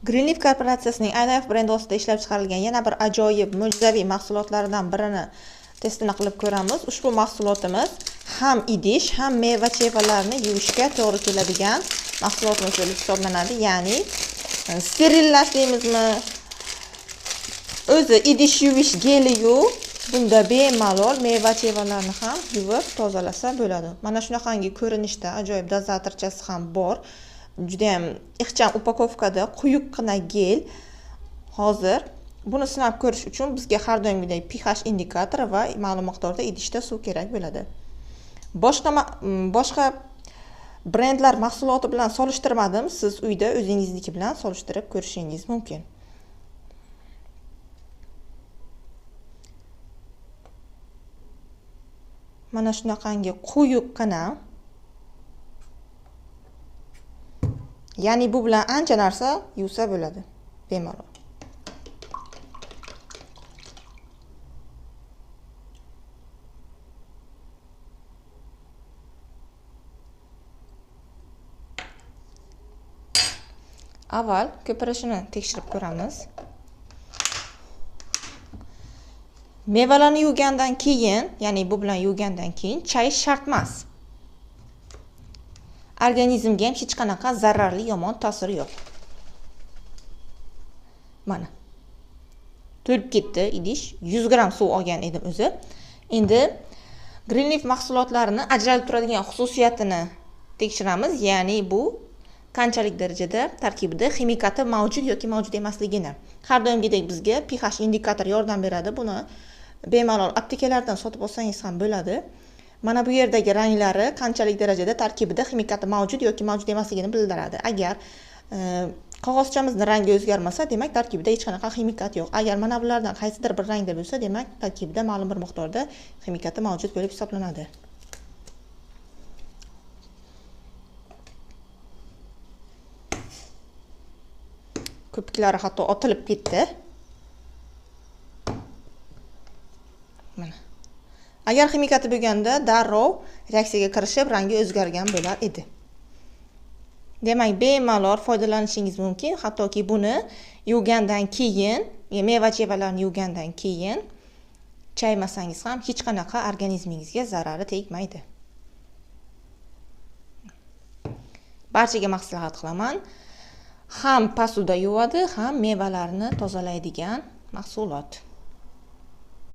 Greenleaf korporatsiyasining iLife brendi ostida ishlab chiqarilgan yana bir ajoyib mo'jizaviy mahsulotlaridan birini testini qilib ko'ramiz. Ushbu mahsulotimiz ham idish, ham meva-chevalarni yuvishga to'g'ri keladigan mahsulot bo'lib hisoblanadi. Ya'ni sterillаш deymizmi? O'zi idish yuvish geli-yu, bunda bemalol meva-chevalarni ham yuvib tozalasa bo'ladi. Mana shunaqangi ko'rinishda ajoyib dozatorchasi ham bor. Juda ham ixcham upakovkada quyuqqina gel. Hozir buni sinab ko'rish uchun bizga har doimgidek pH indikatori va ma'lum miqdorda idishda suv kerak bo'ladi. Boshqa brendlar mahsuloti bilan solishtirmadim. Siz uyda o'zingizniki bilan solishtirib ko'rishingiz mumkin. Mana shunaqangi quyuqqina. Ya'ni bu bilan ancha narsa yuvsa bo'ladi, bemalol. Avval ko'pirishini tekshirib ko'ramiz. Mevalarni yuvgandan keyin, ya'ni bu bilan yuvgandan keyin chayish shart emas. Organizmga ham hech qanaqa zararli yomon ta'siri yo'q. Mana. To'lib ketdi idish. 100 gram suv olgan edim o'zi. Endi Greenleaf mahsulotlarini ajralib turadigan xususiyatini tekshiramiz, ya'ni bu qanchalik darajada tarkibida ximikati mavjud yoki mavjud emasligini. Har doimgidek bizga pH indikator yordam beradi. Buni bemalol aptekalardan sotib olsangiz ham bo'ladi. Mana bu yerdagi ranglari qanchalik darajada tarkibida ximikati mavjud yoki mavjud emasligini bildiradi. Agar qog'ozchamizning rangi o'zgarmasa, demak tarkibida hech qanaqa ximikat yo'q. Agar mana bulardan qaysidir bir rangda bo'lsa, demak tarkibida ma'lum bir miqdorda ximikati mavjud bo'lib hisoblanadi. Ko'piklari hatto otilib ketdi. Mana. Agar ximikati bo'lganda darrov reaksiyaga kirishib, rangi o'zgargan bo'lar edi. Demak, bemalol foydalanishingiz mumkin. Hattoki buni yuvgandan keyin, meva-chevalarni yuvgandan keyin chaymasangiz ham hech qanaqa organizmingizga zarari tegmaydi. Barchaga maslahat qilaman. Ham pasuda yuvadi, ham mevalarni tozalaydigan mahsulot.